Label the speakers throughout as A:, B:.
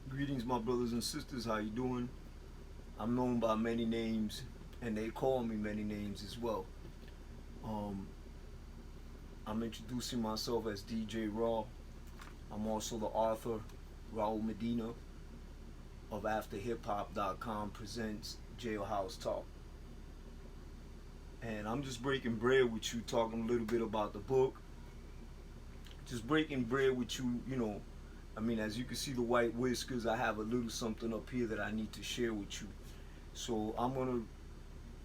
A: Greetings, my brothers and sisters. How you doing? I'm known by many names, and they call me many names as well. Um, I'm introducing myself as DJ Raw. I'm also the author, Raul Medina, of AfterHipHop.com presents Jailhouse Talk. And I'm just breaking bread with you, talking a little bit about the book. Just breaking bread with you, as you can see the white whiskers, I have a little something up here that I need to share with you. So I'm going to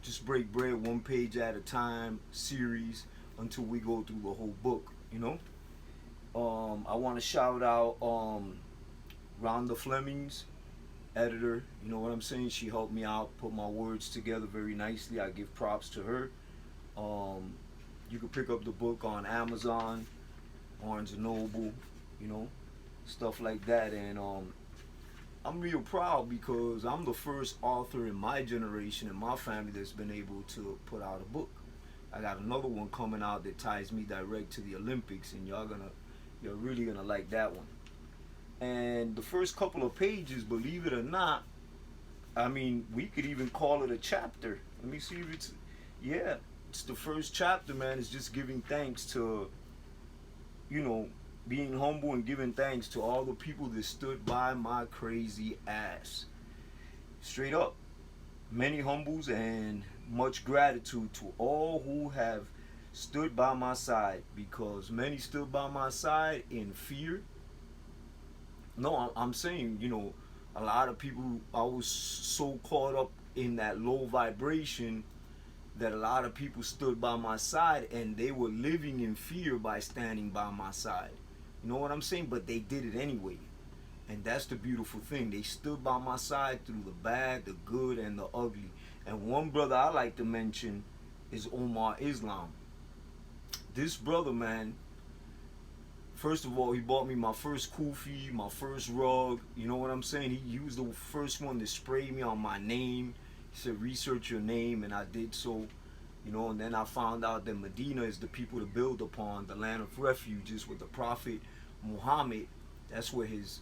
A: just break bread one page at a time, series, until we go through the whole book. I want to shout out Rhonda Fleming's editor. You know what I'm saying? She helped me out, put my words together very nicely. I give props to her. You can pick up the book on Amazon, Barnes and Noble, stuff like that. And I'm real proud because I'm the first author in my generation and my family that's been able to put out a book. I got another one coming out that ties me direct to the Olympics, and you're really gonna like that one. And the first couple of pages, believe it or not, we could even call it a chapter. Let me see if it's the first chapter, man. It's just giving thanks to, being humble and giving thanks to all the people that stood by my crazy ass. Straight up. Many humbles and much gratitude to all who have stood by my side, because many stood by my side in fear. No, I'm saying, a lot of people, I was so caught up in that low vibration that a lot of people stood by my side and they were living in fear by standing by my side. You know what I'm saying? But they did it anyway. And that's the beautiful thing. They stood by my side through the bad, the good, and the ugly. And one brother I like to mention is Omar Islam. This brother, man, first of all, he bought me my first kufi, my first rug. You know what I'm saying? He was the first one to spray me on my name. He said, research your name, and I did so. And then I found out that Medina is the people to build upon, the land of refuges with the Prophet Muhammad. That's where his,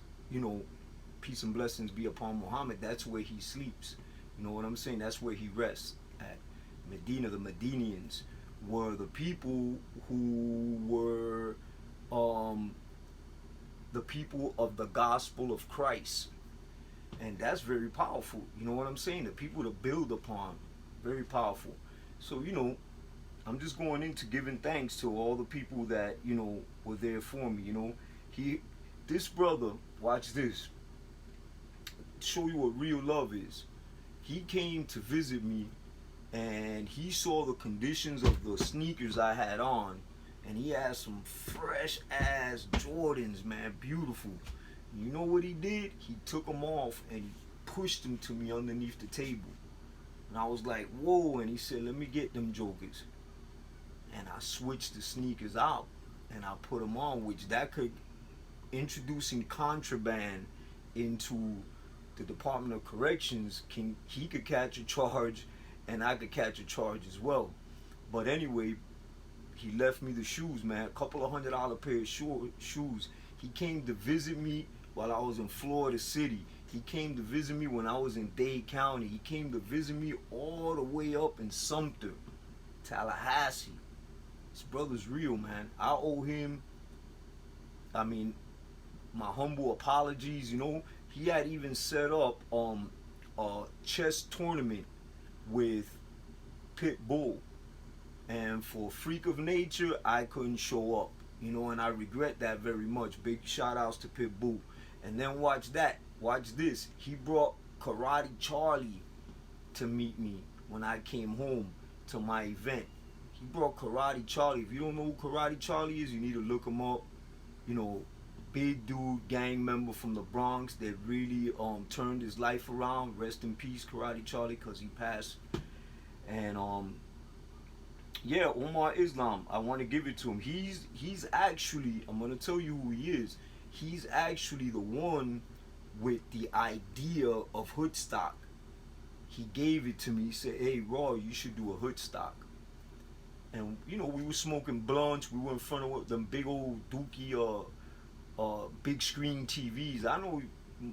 A: peace and blessings be upon Muhammad. That's where he sleeps. You know what I'm saying? That's where he rests at. Medina, the Medinians were the people who were the people of the gospel of Christ. And that's very powerful. You know what I'm saying? The people to build upon. Very powerful. So, I'm just going into giving thanks to all the people that, were there for me. This brother, watch this, show you what real love is. He came to visit me and he saw the conditions of the sneakers I had on, and he had some fresh ass Jordans, man, beautiful. You know what he did? He took them off and he pushed them to me underneath the table. And I was like, whoa, and he said, let me get them jokers. And I switched the sneakers out and I put them on, which that could, introducing contraband into the Department of Corrections, he could catch a charge and I could catch a charge as well. But anyway, he left me the shoes, man, a couple of $100 pair of shoes. He came to visit me while I was in Florida City. He came to visit me when I was in Dade County. He came to visit me all the way up in Sumter, Tallahassee. This brother's real, man. I owe him, my humble apologies. He had even set up a chess tournament with Pit Bull. And for freak of nature, I couldn't show up. And I regret that very much. Big shout outs to Pit Bull. And then watch this. He brought Karate Charlie to meet me when I came home to my event. He brought Karate Charlie. If you don't know who Karate Charlie is, you need to look him up. Big dude, gang member from the Bronx that really turned his life around. Rest in peace, Karate Charlie, because he passed. And Omar Islam, I want to give it to him. He's actually, I'm going to tell you who he is. He's actually the one with the idea of hoodstock. He gave it to me. He said, hey, Raw, you should do a hoodstock. and we were smoking blunts. We were in front of them big old dookie big screen TVs. I know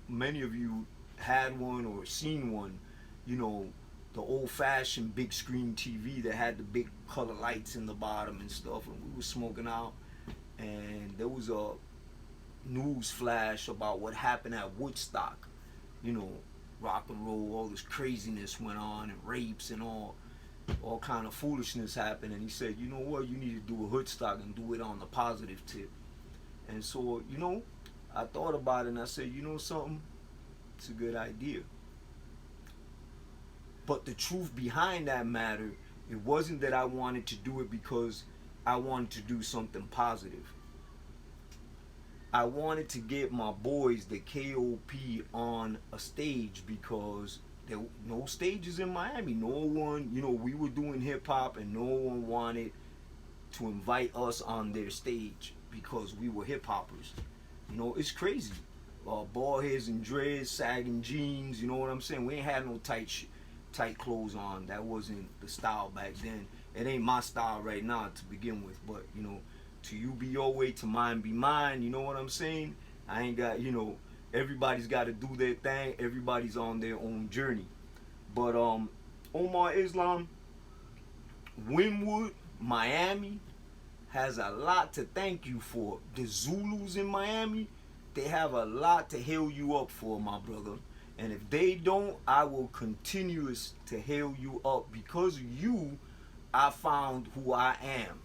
A: many of you had one or seen one. You know, the old fashioned big screen TV that had the big color lights in the bottom and stuff. And we were smoking out, and there was a news flash about what happened at Woodstock. You know, rock and roll, all this craziness went on, and rapes and all kind of foolishness happened. And he said, you know what, you need to do a hoodstock and do it on the positive tip. And so, I thought about it and I said, you know something, it's a good idea. But the truth behind that matter, it wasn't that I wanted to do it because I wanted to do something positive. I wanted to get my boys, the KOP, on a stage because there were no stages in Miami. No one, we were doing hip hop and no one wanted to invite us on their stage because we were hip hoppers. It's crazy. Bald heads and dreads, sagging jeans, you know what I'm saying? We ain't had no tight clothes on. That wasn't the style back then. It ain't my style right now to begin with, but to you be your way, to mine be mine, you know what I'm saying? I ain't got, everybody's got to do their thing. Everybody's on their own journey. But Omar Islam, Wynwood, Miami has a lot to thank you for. The Zulus in Miami, they have a lot to hail you up for, my brother. And if they don't, I will continue to hail you up. Because of you, I found who I am.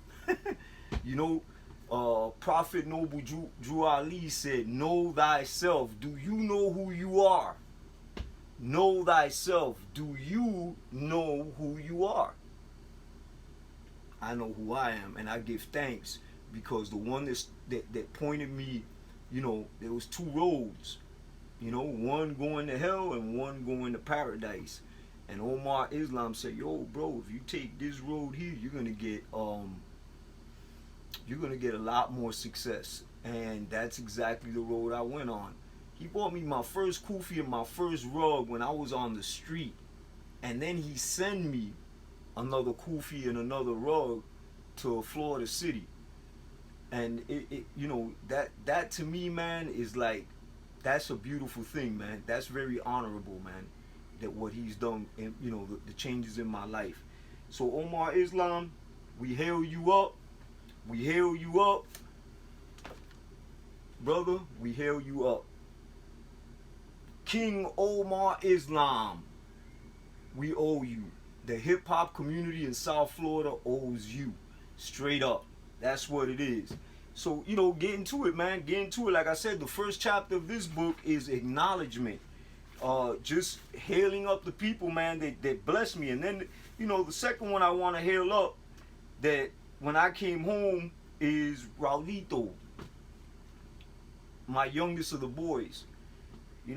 A: Prophet Noble Drew Ali said, know thyself. Do you know who you are? Know thyself. Do you know who you are? I know who I am, and I give thanks because the one that pointed me, there was two roads, one going to hell and one going to paradise. And Omar Islam said, yo, bro, if you take this road here, you're gonna get a lot more success. And that's exactly the road I went on. He bought me my first kufi and my first rug when I was on the street. And then he sent me another kufi and another rug to Florida City. And that to me, man, is like, that's a beautiful thing, man. That's very honorable, man, that what he's done, and the changes in my life. So Omar Islam, we hail you up. We hail you up. Brother, we hail you up. King Omar Islam, we owe you. The hip hop community in South Florida owes you. Straight up. That's what it is. So, get into it, man. Get into it. Like I said, the first chapter of this book is acknowledgement. Just hailing up the people, man, that blessed me. And then, the second one I want to hail up, that when I came home, is Raulito, my youngest of the boys. He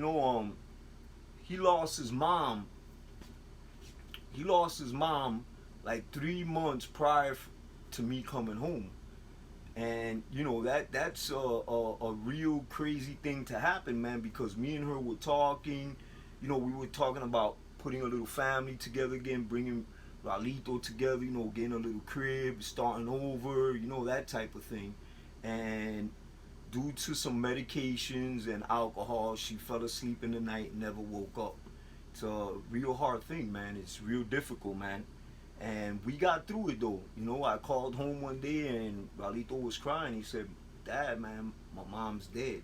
A: lost his mom. He lost his mom like 3 months prior to me coming home. And that's a real crazy thing to happen, man, because me and her were talking. We were talking about putting a little family together again, bringing Raulito together, getting a little crib, starting over, that type of thing. And due to some medications and alcohol, she fell asleep in the night and never woke up. It's a real hard thing, man. It's real difficult, man. And we got through it, though. I called home one day and Raulito was crying. He said, Dad, man, my mom's dead.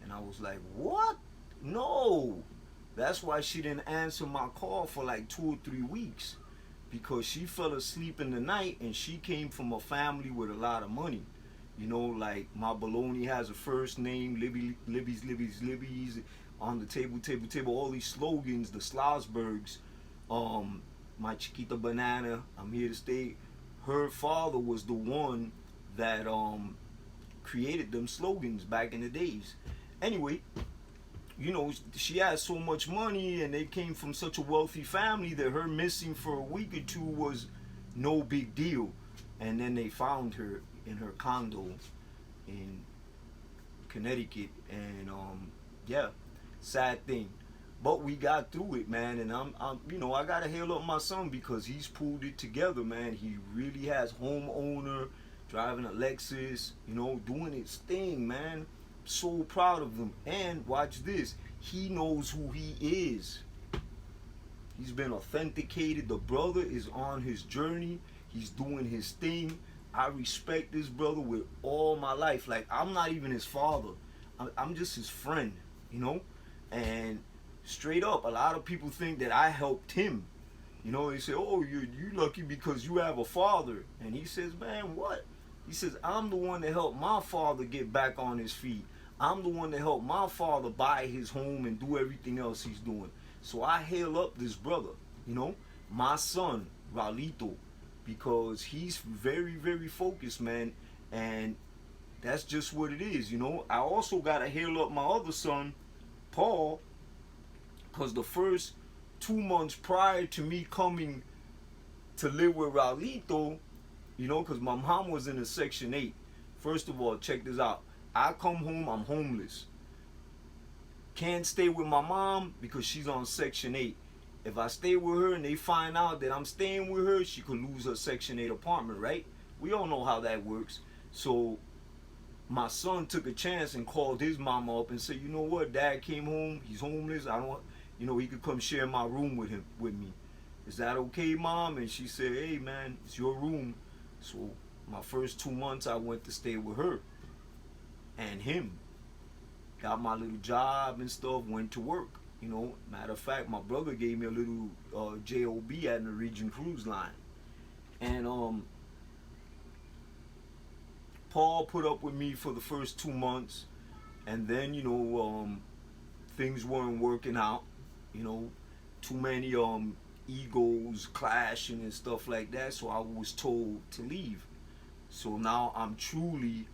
A: And I was like, what? No. That's why she didn't answer my call for like 2 or 3 weeks. Because she fell asleep in the night and she came from a family with a lot of money. Like my baloney has a first name, Libby's, on the table, all these slogans, the Slosbergs, my Chiquita Banana, I'm here to stay. Her father was the one that created them slogans back in the days. Anyway, she had so much money and they came from such a wealthy family that her missing for a week or two was no big deal. And then they found her in her condo in Connecticut. And yeah, sad thing. But we got through it, man, and I gotta hail up my son because he's pulled it together, man. He really has homeowner, driving a Lexus, doing his thing, man. So proud of him. And watch this, he knows who he is. He's been authenticated. The brother is on his journey. He's doing his thing. I respect this brother with all my life. Like, I'm not even his father. I'm just his friend, And straight up, a lot of people think that I helped him. They say, oh, you lucky because you have a father. And he says, man, what? He says, I'm the one that helped my father get back on his feet. I'm the one that helped my father buy his home and do everything else he's doing. So I hail up this brother, my son, Ralito, because he's very, very focused, man. And that's just what it is, I also got to hail up my other son, Paul, because the first 2 months prior to me coming to live with Ralito, because my mom was in a Section 8. First of all, check this out. I come home, I'm homeless. Can't stay with my mom because she's on Section 8. If I stay with her and they find out that I'm staying with her, she could lose her Section 8 apartment, right? We all know how that works. So my son took a chance and called his mama up and said, you know what, Dad came home, he's homeless, I don't, he could come share my room with me. Is that okay, Mom? And she said, hey man, it's your room. So my first 2 months I went to stay with her and him. Got my little job and stuff, went to work. Matter of fact, my brother gave me a little job at Norwegian Cruise Line. And Paul put up with me for the first 2 months, and then things weren't working out. Too many egos clashing and stuff like that. So I was told to leave. So now I'm truly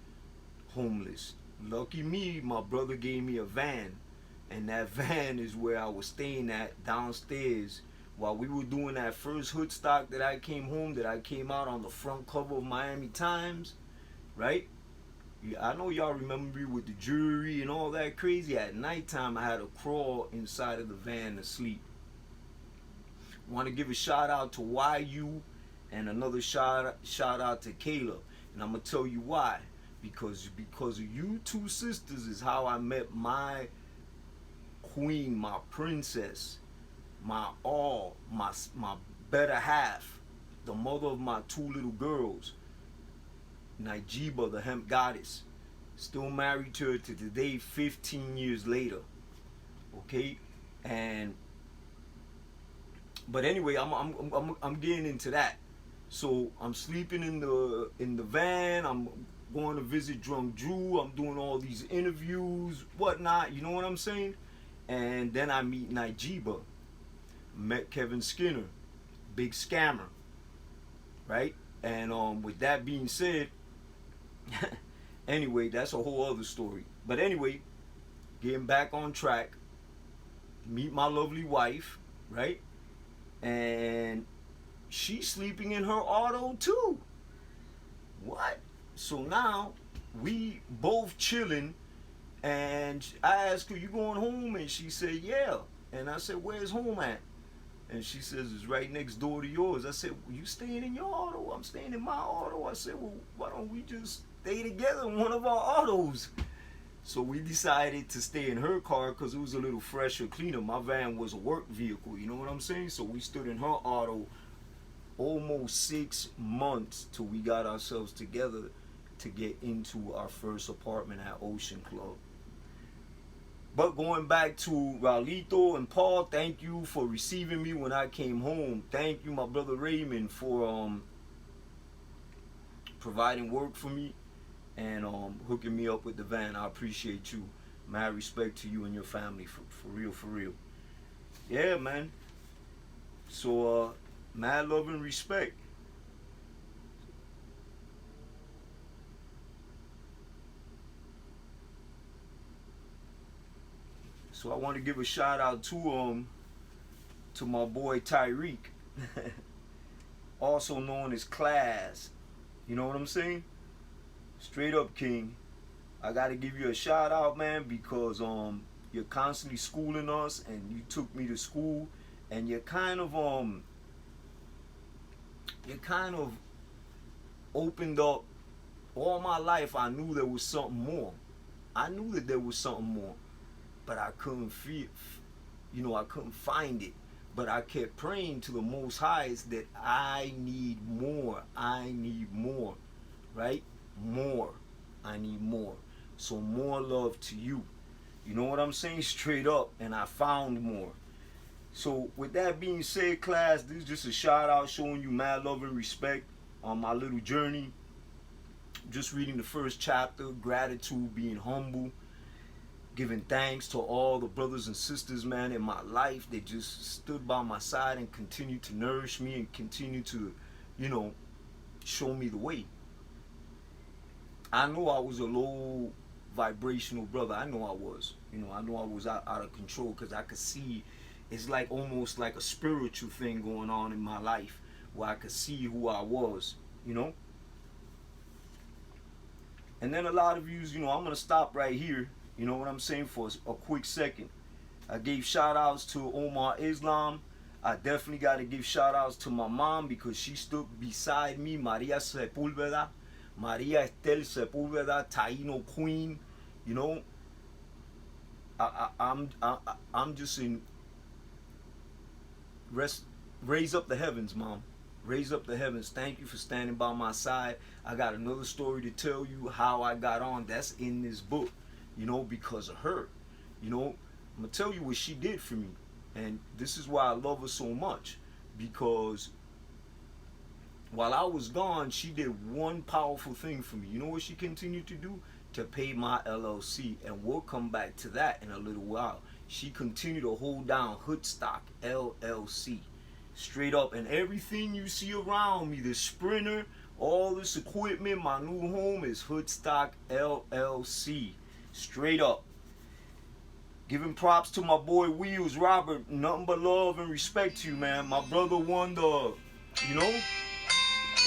A: homeless. Lucky me, my brother gave me a van, and that van is where I was staying at downstairs while we were doing that first hoodstock that I came home, that I came out on the front cover of Miami Times, right? I know y'all remember me with the jewelry and all that crazy. At nighttime, I had to crawl inside of the van to sleep. Want to give a shout out to YU and another shout out to Caleb, and I'm gonna tell you why. Because of you two sisters is how I met my queen, my princess, my all, my better half, the mother of my 2 little girls, Najiba, the hemp goddess. Still married to her to today, 15 years later. Okay, but anyway, I'm getting into that. So I'm sleeping in the van. I'm going to visit Drunk Drew. I'm doing all these interviews, whatnot. You know what I'm saying? And then I meet Najiba. Met Kevin Skinner, big scammer, right? And with that being said, anyway, that's a whole other story. But anyway, getting back on track, meet my lovely wife, right? And she's sleeping in her auto too. What? So now we both chilling, and I asked her, you going home? And she said, yeah. And I said, where's home at? And she says, it's right next door to yours. I said, well, you staying in your auto? I'm staying in my auto. I said, well, why don't we just stay together in one of our autos? So we decided to stay in her car because it was a little fresher, cleaner. My van was a work vehicle, you know what I'm saying? So we stood in her auto almost 6 months till we got ourselves together to get into our first apartment at Ocean Club. But going back to Ralito and Paul, thank you for receiving me when I came home. Thank you, my brother Raymond, for providing work for me and hooking me up with the van. I appreciate you. Mad respect to you and your family, for real, for real. Yeah, man. So, mad love and respect. So I want to give a shout out to my boy Tyreek, also known as Class. You know what I'm saying? Straight up, King. I gotta give you a shout out, man, because you're constantly schooling us, and you took me to school, and you kind of opened up. All my life I knew there was something more. I knew that there was something more, but I couldn't feel, I couldn't find it. But I kept praying to the Most Highest that I need more. I need more, right? More. I need more. So more love to you. You know what I'm saying? Straight up. And I found more. So with that being said, class, this is just a shout out showing you mad love and respect on my little journey. Just reading the first chapter, gratitude, being humble, giving thanks to all the brothers and sisters, man, in my life. They just stood by my side and continue to nourish me and continue to, show me the way. I know I was a low vibrational brother. I know I was. I know I was out of control, because I could see it's like almost like a spiritual thing going on in my life where I could see who I was, And then a lot of yous, I'm going to stop right here, you know what I'm saying, for a quick second. I gave shout outs to Omar Islam. I definitely got to give shout outs to my mom, because she stood beside me, Maria Sepulveda, Maria Estel Sepulveda, Taino Queen, I'm just in raise up the heavens, Mom. Raise up the heavens. Thank you for standing by my side. I got another story to tell you how I got on. That's in this book, because of her. I'm going to tell you what she did for me. And this is why I love her so much, because while I was gone, she did one powerful thing for me. You know what she continued to do? To pay my LLC. And we'll come back to that in a little while. She continued to hold down Hoodstock LLC. Straight up. And everything you see around me, the Sprinter, all this equipment, my new home is Hoodstock LLC. Straight up. Giving props to my boy Wheels, Robert. Nothing but love and respect to you, man. My brother won the,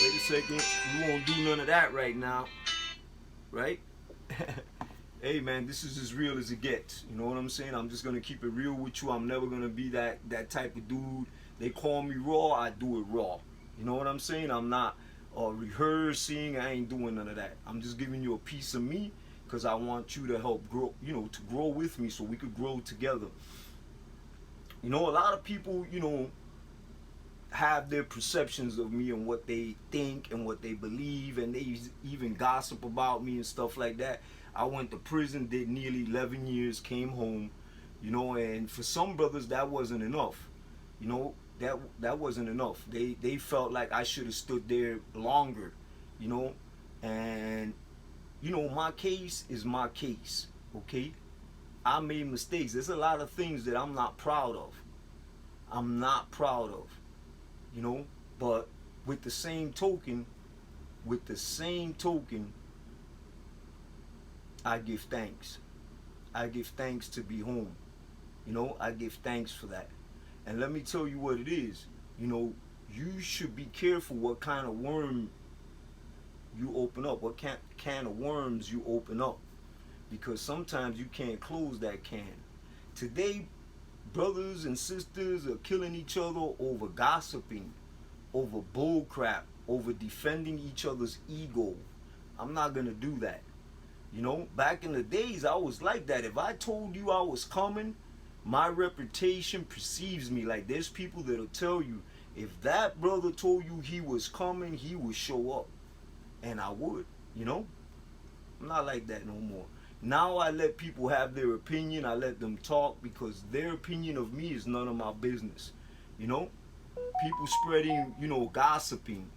A: Wait a second. We won't do none of that right now. Right? Hey, man, this is as real as it gets. You know what I'm saying? I'm just going to keep it real with you. I'm never going to be that type of dude. They call me raw. I do it raw. You know what I'm saying? I'm not rehearsing. I ain't doing none of that. I'm just giving you a piece of me, because I want you to help grow, to grow with me so we could grow together. A lot of people, have their perceptions of me and what they think and what they believe, and they even gossip about me and stuff like that. I went to prison, did nearly 11 years, came home, and for some brothers that wasn't enough. That wasn't enough. They felt like I should have stood there longer, and my case is my case, okay? I made mistakes. There's a lot of things that I'm not proud of. But with the same token, I give thanks. I give thanks to be home. I give thanks for that. And let me tell you what it is. You should be careful what kind of worm you open up, what can of worms you open up, because sometimes you can't close that can. Today, brothers and sisters are killing each other over gossiping, over bull crap, over defending each other's ego. I'm not gonna do that. Back in the days, I was like that. If I told you I was coming, my reputation perceives me. Like, there's people that'll tell you, if that brother told you he was coming, he would show up. And I would, I'm not like that no more. Now I let people have their opinion. I let them talk, because their opinion of me is none of my business. People spreading, gossiping,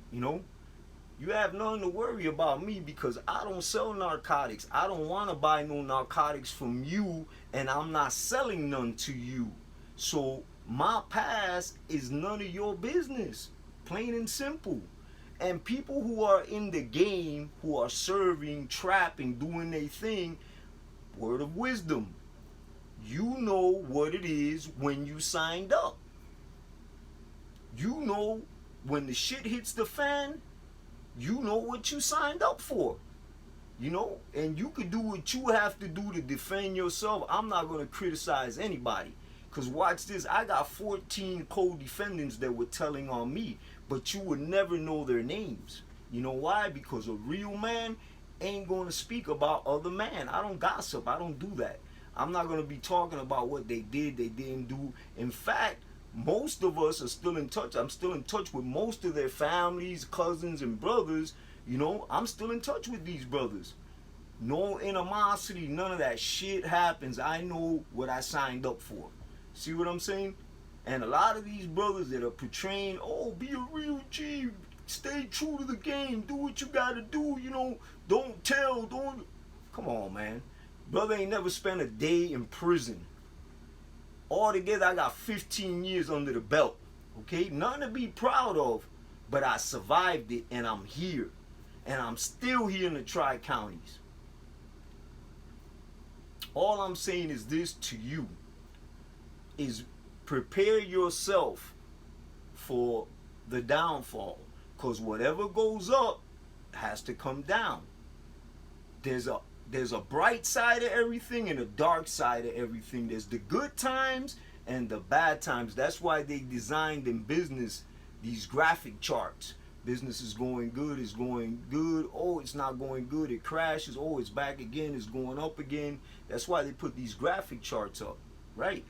A: you have nothing to worry about me, because I don't sell narcotics. I don't want to buy no narcotics from you, and I'm not selling none to you. So my past is none of your business, plain and simple. And people who are in the game, who are serving, trapping, doing their thing, word of wisdom, you know what it is when you signed up. When the shit hits the fan, you know what you signed up for. You know, and you could do what you have to do to defend yourself. I'm not going to criticize anybody. Because watch this, I got 14 co-defendants that were telling on me, but you would never know their names. You know why? Because a real man ain't going to speak about other man. I don't gossip. I don't do that. I'm not going to be talking about what they did, they didn't do. In fact, most of us are still in touch. I'm still in touch with most of their families, cousins, and brothers. You know, I'm still in touch with these brothers. No animosity, none of that shit happens. I know what I signed up for. See what I'm saying? And a lot of these brothers that are portraying, oh, be a real G, stay true to the game, do what you gotta do, you know, don't tell, don't. Come on, man. Brother ain't never spent a day in prison. Altogether, I got 15 years under the belt. Okay? Nothing to be proud of, but I survived it and I'm here. And I'm still here in the Tri-Counties. All I'm saying is this to you, is prepare yourself for the downfall. Because whatever goes up has to come down. There's a bright side of everything and a dark side of everything. There's the good times and the bad times. That's why they designed in business these graphic charts. Business is going good, it's going good. Oh, it's not going good, it crashes. Oh, it's back again, it's going up again. That's why they put these graphic charts up, right?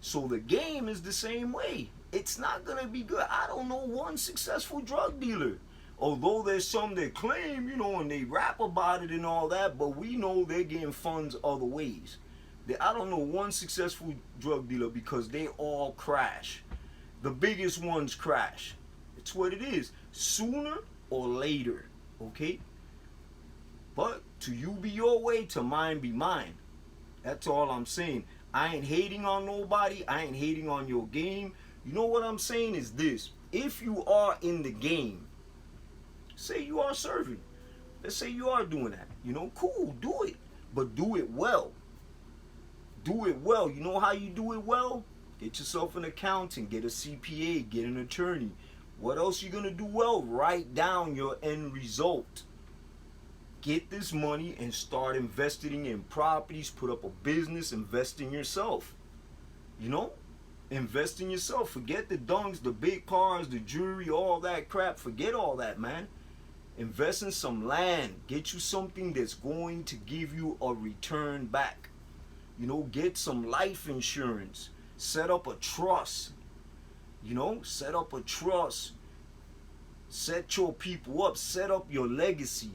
A: So the game is the same way. It's not going to be good. I don't know one successful drug dealer. Although there's some that claim, you know, and they rap about it and all that, but we know they're getting funds other ways. I don't know one successful drug dealer because they all crash. The biggest ones crash. It's what it is. Sooner or later, okay? But to you be your way, to mine be mine. That's all I'm saying. I ain't hating on nobody. I ain't hating on your game. You know what I'm saying is this. If you are in the game, say you are serving. Let's say you are doing that. You know, cool, do it. But do it well. Do it well. You know how you do it well? Get yourself an accountant, get a CPA, get an attorney. What else you gonna do well? Write down your end result. Get this money and start investing in properties, put up a business, invest in yourself. You know? Invest in yourself. Forget the dunks, the big cars, the jewelry, all that crap. Forget all that, man. Invest in some land. Get you something that's going to give you a return back. You know, get some life insurance. Set up a trust. You know, set up a trust. Set your people up. Set up your legacy.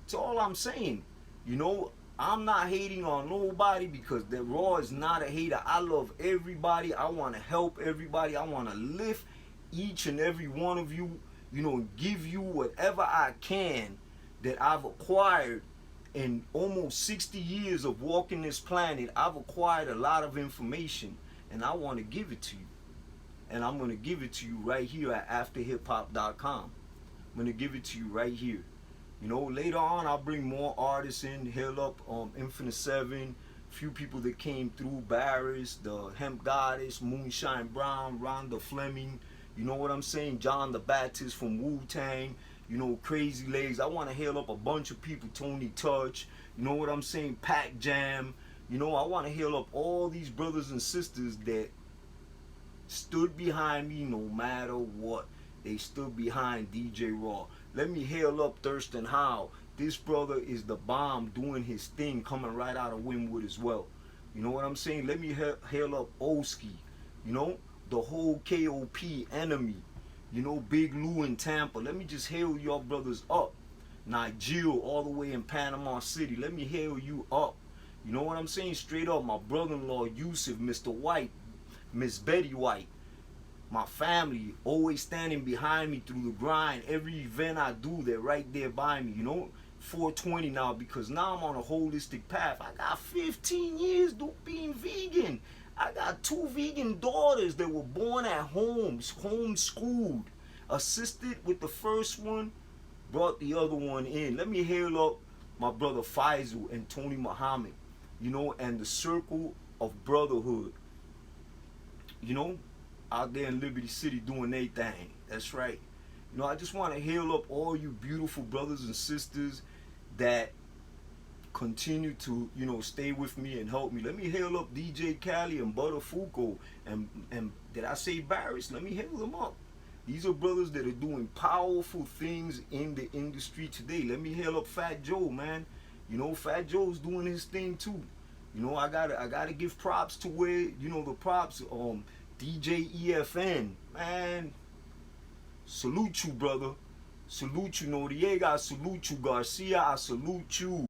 A: That's all I'm saying. You know, I'm not hating on nobody because the Raw is not a hater. I love everybody. I want to help everybody. I want to lift each and every one of you, you know, give you whatever I can that I've acquired in almost 60 years of walking this planet. I've acquired a lot of information and I want to give it to you. And I'm going to give it to you right here at afterhiphop.com. I'm going to give it to you right here. You know, later on, I'll bring more artists in. Hail up Infinite 7, few people that came through, Barris, the Hemp Goddess, Moonshine Brown, Rhonda Fleming. You know what I'm saying? John the Baptist from Wu-Tang. You know, Crazy Legs. I want to hail up a bunch of people. Tony Touch. You know what I'm saying? Pac Jam. You know, I want to hail up all these brothers and sisters that stood behind me no matter what. They stood behind DJ Raw. Let me hail up Thurston Howe. This brother is the bomb doing his thing, coming right out of Wynwood as well. You know what I'm saying? Let me hail up Oski. You know, the whole KOP enemy. You know, Big Lou in Tampa. Let me just hail y'all brothers up. Nigel all the way in Panama City. Let me hail you up. You know what I'm saying? Straight up, my brother-in-law Yusuf, Mr. White, Miss Betty White. My family always standing behind me through the grind. Every event I do, they're right there by me. You know, 420 now because now I'm on a holistic path. I got 15 years being vegan. I got 2 vegan daughters that were born at home, homeschooled. Assisted with the first one, brought the other one in. Let me hail up my brother Faisal and Tony Muhammad, you know, and the circle of brotherhood. You know, out there in Liberty City doing their thing. That's right. You know, I just want to hail up all you beautiful brothers and sisters that continue to, you know, stay with me and help me. Let me hail up DJ Cali and Butter Fuko and did I say Barris? Let me hail them up. These are brothers that are doing powerful things in the industry today. Let me hail up Fat Joe, man. You know, Fat Joe's doing his thing too. You know, I gotta give props to where, you know, the props. DJ EFN, man. Salute you, brother. Salute you, Noriega. I salute you, Garcia. I salute you.